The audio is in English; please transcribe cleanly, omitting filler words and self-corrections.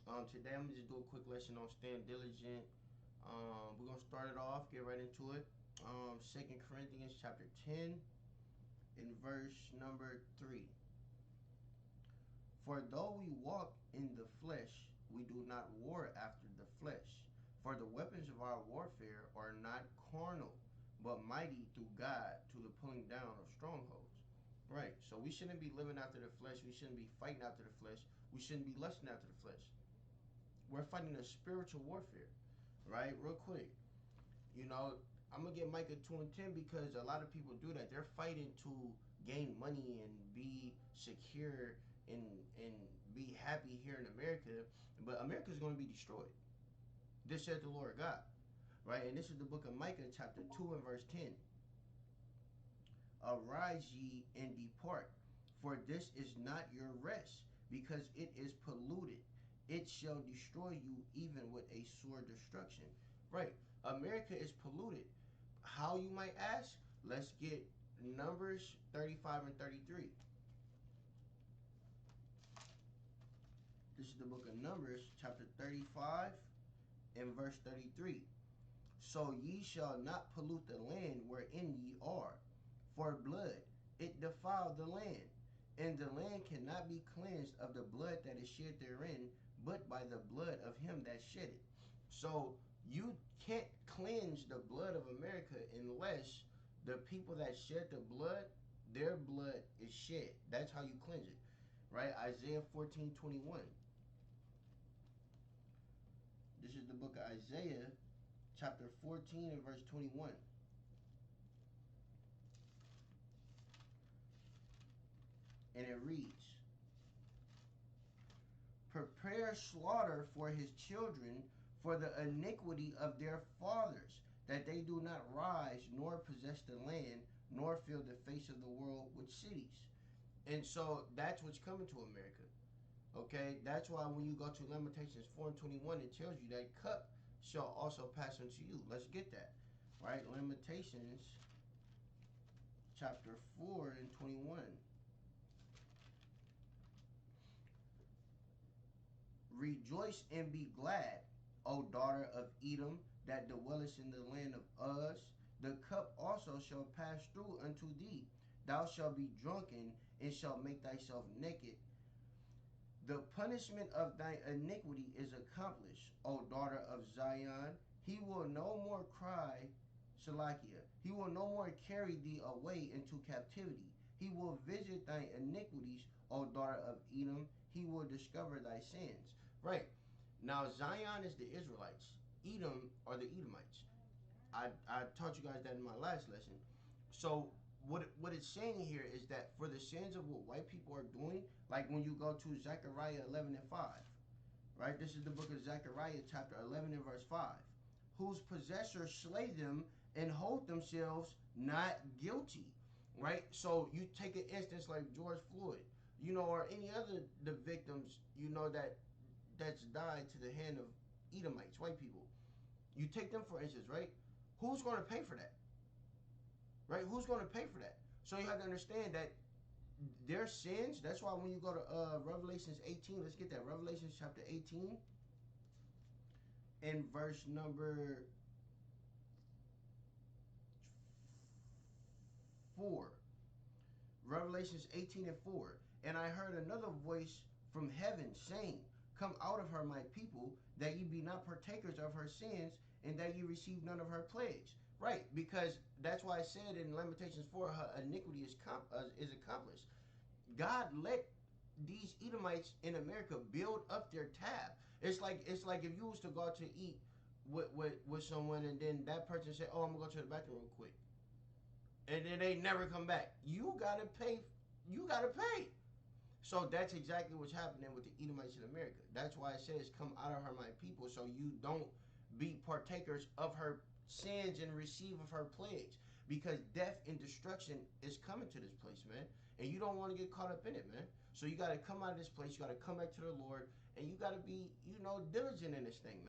Today I'm gonna just do a quick lesson on staying diligent. We're gonna start it off, get right into it. 2 Corinthians chapter 10 in verse number 3. For though we walk in the flesh, we do not war after the flesh. For the weapons of our warfare are not carnal, but mighty through God to the pulling down of strongholds. Right. So we shouldn't be living after the flesh. We shouldn't be fighting after the flesh. We shouldn't be lusting after the flesh. We're fighting a spiritual warfare, right? Real quick, you know, I'm gonna get Micah 2:10 because a lot of people do that. They're fighting to gain money and be secure and be happy here in America, but America's gonna be destroyed. This said the Lord God, right? And this is the book of Micah, chapter 2 and verse 10. Arise ye and depart, for this is not your rest, because it is polluted. It shall destroy you even with a sore destruction. Right. America is polluted. How, you might ask? Let's get Numbers 35 and 33. This is the book of Numbers, chapter 35 and verse 33. So ye shall not pollute the land wherein ye are, for blood, it defiled the land, and the land cannot be cleansed of the blood that is shed therein, but by the blood of him that shed it. So you can't cleanse the blood of America unless the people that shed the blood, their blood is shed. That's how you cleanse it. Right? Isaiah 14:21. This is the book of Isaiah, chapter 14 and verse 21. And it reads, prepare slaughter for his children for the iniquity of their fathers, that they do not rise nor possess the land, nor fill the face of the world with cities. And so that's what's coming to America. Okay, that's why when you go to Lamentations 4 and 21, it tells you that cup shall also pass unto you. Let's get that. Right? Lamentations chapter 4 and 21. Rejoice and be glad, O daughter of Edom, that dwellest in the land of Uz. The cup also shall pass through unto thee. Thou shalt be drunken, and shalt make thyself naked. The punishment of thy iniquity is accomplished, O daughter of Zion. He will no more cry, Shalakia. He will no more carry thee away into captivity. He will visit thy iniquities, O daughter of Edom. He will discover thy sins. Right. Now, Zion is the Israelites. Edom are the Edomites. I taught you guys that in my last lesson. So what it's saying here is that for the sins of what white people are doing, like when you go to Zechariah 11 and 5, right? This is the book of Zechariah, chapter 11 and verse 5. Whose possessors slay them and hold themselves not guilty, right? So you take an instance like George Floyd, you know, or any other the victims, you know, that's died to the hand of Edomites, white people. You take them for instance, right? Who's going to pay for that? Right? Who's going to pay for that? So you have to understand that their sins, that's why when you go to Revelations 18, let's get that. Revelations chapter 18 and verse number 4. Revelations 18 and 4. And I heard another voice from heaven saying, come out of her, my people, that ye be not partakers of her sins, and that ye receive none of her plagues. Right, because that's why I said in Lamentations 4, her iniquity is accomplished. God let these Edomites in America build up their tab. It's like if you was to go out to eat with someone, and then that person said, oh, I'm gonna go to the bathroom real quick, and then they never come back. You gotta pay. You gotta pay. So that's exactly what's happening with the Edomites in America. That's why it says, come out of her, my people, so you don't be partakers of her sins and receive of her plagues. Because death and destruction is coming to this place, man. And you don't want to get caught up in it, man. So you got to come out of this place. You got to come back to the Lord. And you got to be, diligent in this thing, man.